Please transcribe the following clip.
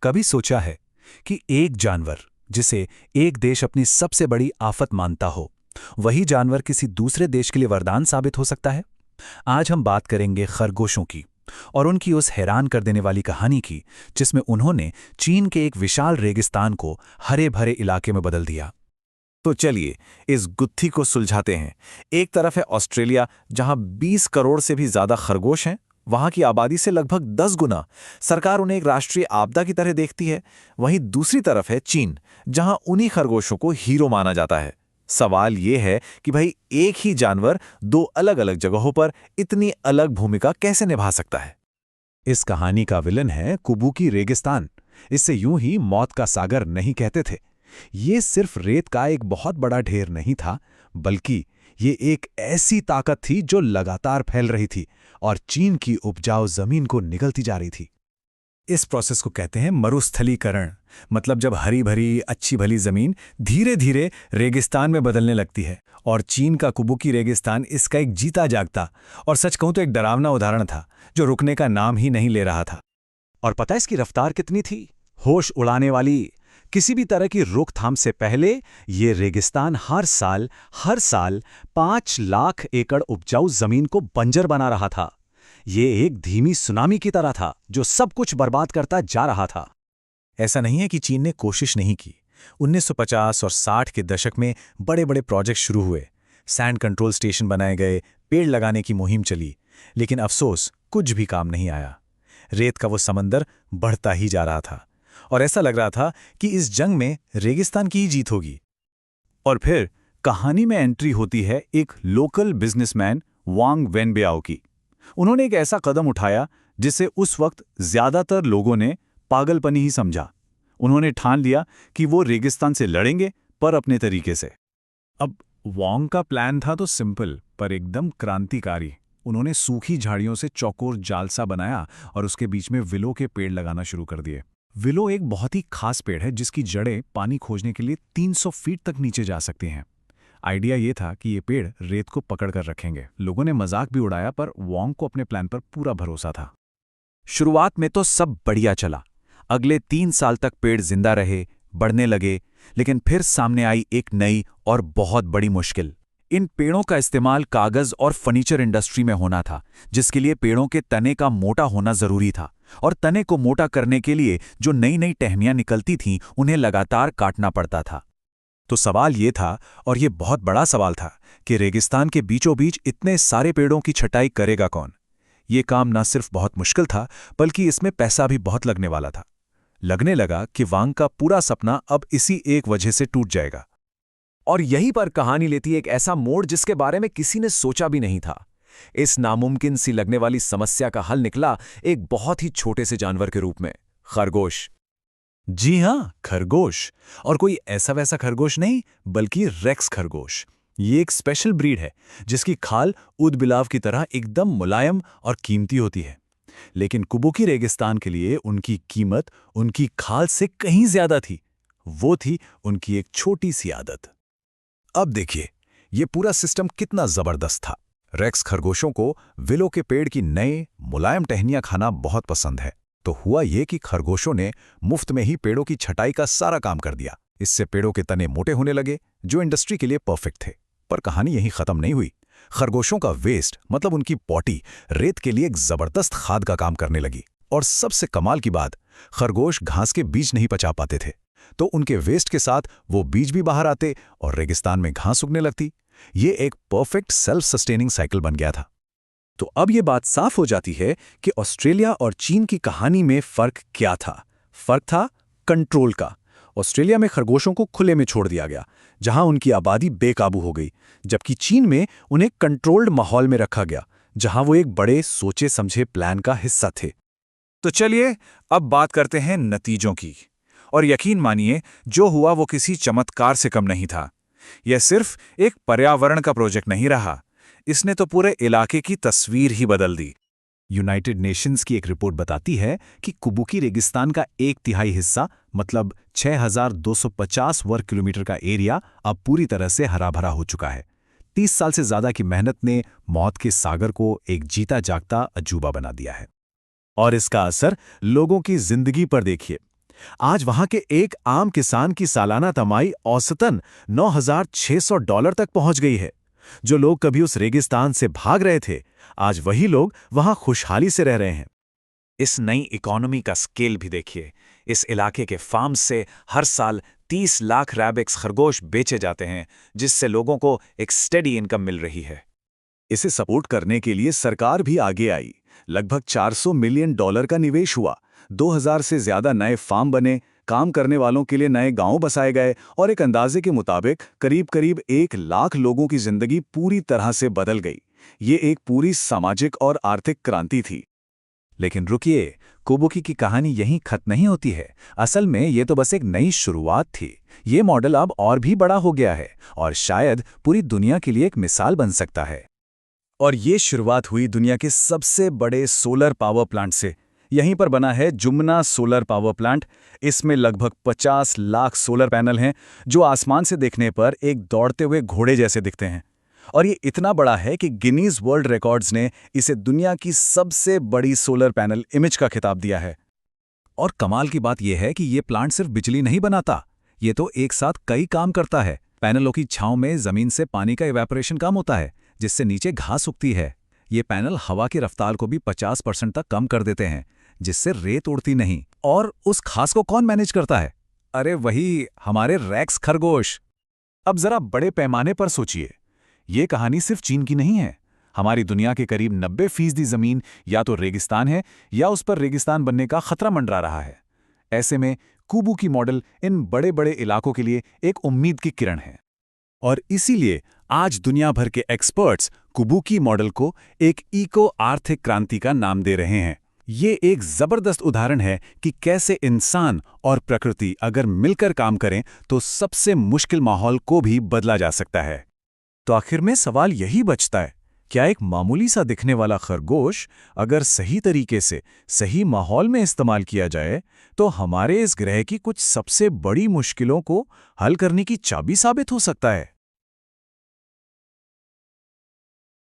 कभी सोचा है कि एक जानवर जिसे एक देश अपनी सबसे बड़ी आफत मानता हो, वही जानवर किसी दूसरे देश के लिए वरदान साबित हो सकता है? आज हम बात करेंगे खरगोशों की और उनकी उस हैरान कर देने वाली कहानी की, जिसमें उन्होंने चीन के एक विशाल रेगिस्तान को हरे भरे इलाके में बदल दिया। तो चलिए इस गुत्थी को सुलझाते हैं। एक तरफ है ऑस्ट्रेलिया, जहां 20 करोड़ से भी ज्यादा खरगोश हैं, वहां की आबादी से लगभग 10 गुना। सरकार उन्हें एक राष्ट्रीय आपदा की तरह देखती है। वहीं दूसरी तरफ है चीन, जहां उन्हीं खरगोशों को हीरो माना जाता है। सवाल यह है कि भाई एक ही जानवर दो अलग अलग जगहों पर इतनी अलग भूमिका कैसे निभा सकता है। इस कहानी का विलन है कुबूकी रेगिस्तान। इसे यूं ही मौत का सागर नहीं कहते थे। ये सिर्फ रेत का एक बहुत बड़ा ढेर नहीं था, बल्कि ये एक ऐसी ताकत थी जो लगातार फैल रही थी और चीन की उपजाऊ जमीन को निगलती जा रही थी। इस प्रोसेस को कहते हैं मरुस्थलीकरण। मतलब जब हरी भरी अच्छी भली जमीन धीरे धीरे रेगिस्तान में बदलने लगती है। और चीन का कुबुकी रेगिस्तान इसका एक जीता जागता और सच कहूं तो एक डरावना उदाहरण था, जो रुकने का नाम ही नहीं ले रहा था। और पता है इसकी रफ्तार कितनी थी? होश उड़ाने वाली। किसी भी तरह की रोकथाम से पहले ये रेगिस्तान हर साल 5 लाख एकड़ उपजाऊ जमीन को बंजर बना रहा था। ये एक धीमी सुनामी की तरह था जो सब कुछ बर्बाद करता जा रहा था। ऐसा नहीं है कि चीन ने कोशिश नहीं की। 1950 और 60 के दशक में बड़े बड़े प्रोजेक्ट शुरू हुए। सैंड कंट्रोल स्टेशन बनाए गए, पेड़ लगाने की मुहिम चली, लेकिन अफसोस कुछ भी काम नहीं आया। रेत का वो समंदर बढ़ता ही जा रहा था और ऐसा लग रहा था कि इस जंग में रेगिस्तान की ही जीत होगी। और फिर कहानी में एंट्री होती है एक लोकल बिजनेसमैन वांग वेनबियाओ की। उन्होंने एक ऐसा कदम उठाया जिसे उस वक्त ज्यादातर लोगों ने पागलपनी ही समझा। उन्होंने ठान लिया कि वो रेगिस्तान से लड़ेंगे, पर अपने तरीके से। अब वांग का प्लान था तो सिंपल पर एकदम क्रांतिकारी। उन्होंने सूखी झाड़ियों से चौकोर जाल सा बनाया और उसके बीच में विलो के पेड़ लगाना शुरू कर दिए। विलो एक बहुत ही खास पेड़ है जिसकी जड़ें पानी खोजने के लिए 300 फीट तक नीचे जा सकती हैं। आइडिया ये था कि ये पेड़ रेत को पकड़ कर रखेंगे। लोगों ने मजाक भी उड़ाया, पर वांग को अपने प्लान पर पूरा भरोसा था। शुरुआत में तो सब बढ़िया चला। अगले 3 साल तक पेड़ जिंदा रहे, बढ़ने लगे। लेकिन फिर सामने आई एक नई और बहुत बड़ी मुश्किल। इन पेड़ों का इस्तेमाल कागज और फर्नीचर इंडस्ट्री में होना था, जिसके लिए पेड़ों के तने का मोटा होना जरूरी था। और तने को मोटा करने के लिए जो नई नई टहनियां निकलती थीं, उन्हें लगातार काटना पड़ता था। तो सवाल ये था, और ये बहुत बड़ा सवाल था, कि रेगिस्तान के बीचों बीच इतने सारे पेड़ों की छटाई करेगा कौन? ये काम न सिर्फ बहुत मुश्किल था, बल्कि इसमें पैसा भी बहुत लगने वाला था। लगने लगा कि वांग का पूरा सपना अब इसी एक वजह से टूट जाएगा। और यहीं पर कहानी लेती है एक ऐसा मोड़ जिसके बारे में किसी ने सोचा भी नहीं था। इस नामुमकिन सी लगने वाली समस्या का हल निकला एक बहुत ही छोटे से जानवर के रूप में, खरगोश। जी हां, खरगोश। और कोई ऐसा वैसा खरगोश नहीं, बल्कि रेक्स खरगोश। ये एक स्पेशल ब्रीड है जिसकी खाल ऊदबिलाव की तरह एकदम मुलायम और कीमती होती है। लेकिन कुबुकी रेगिस्तान के लिए उनकी कीमत उनकी खाल से कहीं ज्यादा थी। वो थी उनकी एक छोटी सी आदत। अब देखिए, ये पूरा सिस्टम कितना जबरदस्त था। रेक्स खरगोशों को विलो के पेड़ की नए मुलायम टहनियां खाना बहुत पसंद है। तो हुआ ये कि खरगोशों ने मुफ्त में ही पेड़ों की छटाई का सारा काम कर दिया। इससे पेड़ों के तने मोटे होने लगे, जो इंडस्ट्री के लिए परफेक्ट थे। पर कहानी यहीं खत्म नहीं हुई। खरगोशों का वेस्ट, मतलब उनकी पॉटी, रेत के लिए एक जबरदस्त खाद का काम करने लगी। और सबसे कमाल की बात, खरगोश घास के बीज नहीं पचा पाते थे, तो उनके वेस्ट के साथ वो बीज भी बाहर आते और रेगिस्तान में घास उगने लगती। ये एक परफेक्ट सेल्फ सस्टेनिंग साइकिल बन गया था। तो अब ये बात साफ हो जाती है कि ऑस्ट्रेलिया और चीन की कहानी में फर्क क्या था। फर्क था कंट्रोल का। ऑस्ट्रेलिया में खरगोशों को खुले में छोड़ दिया गया, जहां उनकी आबादी बेकाबू हो गई, जबकि चीन में उन्हें कंट्रोल्ड माहौल में रखा गया, जहां वो एक बड़े सोचे समझे प्लान का हिस्सा थे। तो चलिए अब बात करते हैं नतीजों की। और यकीन मानिए, जो हुआ वो किसी चमत्कार से कम नहीं था। यह सिर्फ एक पर्यावरण का प्रोजेक्ट नहीं रहा, इसने तो पूरे इलाके की तस्वीर ही बदल दी। यूनाइटेड नेशंस की एक रिपोर्ट बताती है कि कुबुकी रेगिस्तान का 1/3 हिस्सा, मतलब 6,250 वर्ग किलोमीटर का एरिया, अब पूरी तरह से हरा भरा हो चुका है। 30 साल से ज्यादा की मेहनत ने मौत के सागर को एक जीता जागता अजूबा बना दिया है। और इसका असर लोगों की जिंदगी पर देखिए। आज वहां के एक आम किसान की सालाना कमाई औसतन $9,600 तक पहुंच गई है। जो लोग कभी उस रेगिस्तान से भाग रहे थे, आज वही लोग वहां खुशहाली से रह रहे हैं। इस नई इकोनॉमी का स्केल भी देखिए। इस इलाके के फार्म्स से हर साल 30 लाख रैबिक्स खरगोश बेचे जाते हैं, जिससे लोगों को एक स्टेडी इनकम मिल रही है। इसे सपोर्ट करने के लिए सरकार भी आगे आई। लगभग $400 मिलियन का निवेश हुआ। 2000 से ज्यादा नए फार्म बने, काम करने वालों के लिए नए गांव बसाए गए और एक अंदाजे के मुताबिक करीब 1 लाख लोगों की जिंदगी पूरी तरह से बदल गई। ये एक पूरी सामाजिक और आर्थिक क्रांति थी। लेकिन रुकिए, कोबुकी की कहानी यहीं खत्म नहीं होती है। असल में ये तो बस एक नई शुरुआत थी। ये मॉडल अब और भी बड़ा हो गया है और शायद पूरी दुनिया के लिए एक मिसाल बन सकता है। और ये शुरुआत हुई दुनिया के सबसे बड़े सोलर पावर प्लांट से। यहीं पर बना है जुमना सोलर पावर प्लांट। इसमें लगभग 50 लाख सोलर पैनल हैं, जो आसमान से देखने पर एक दौड़ते हुए घोड़े जैसे दिखते हैं। और ये इतना बड़ा है कि गिनीज वर्ल्ड रिकॉर्ड्स ने इसे दुनिया की सबसे बड़ी सोलर पैनल इमेज का खिताब दिया है। और कमाल की बात यह है कि ये प्लांट सिर्फ बिजली नहीं बनाता, ये तो एक साथ कई काम करता है। पैनलों की छांव में जमीन से पानी का इवेपोरेशन कम होता है, जिससे नीचे घास उगती है। ये पैनल हवा की रफ्तार को भी 50% तक कम कर देते हैं, जिससे रेत उड़ती नहीं। और उस घास को कौन मैनेज करता है? अरे वही हमारे रेक्स खरगोश। अब जरा बड़े पैमाने पर सोचिए। ये कहानी सिर्फ चीन की नहीं है। हमारी दुनिया के करीब 90% जमीन या तो रेगिस्तान है या उस पर रेगिस्तान बनने का खतरा मंडरा रहा है। ऐसे में कोबुकी मॉडल इन बड़े बड़े इलाकों के लिए एक उम्मीद की किरण है। और इसीलिए आज दुनिया भर के एक्सपर्ट्स कोबुकी मॉडल को एक इको आर्थिक क्रांति का नाम दे रहे हैं। ये एक जबरदस्त उदाहरण है कि कैसे इंसान और प्रकृति अगर मिलकर काम करें तो सबसे मुश्किल माहौल को भी बदला जा सकता है। तो आखिर में सवाल यही बचता है, क्या एक मामूली सा दिखने वाला खरगोश अगर सही तरीके से सही माहौल में इस्तेमाल किया जाए तो हमारे इस ग्रह की कुछ सबसे बड़ी मुश्किलों को हल करने की चाबी साबित हो सकता है?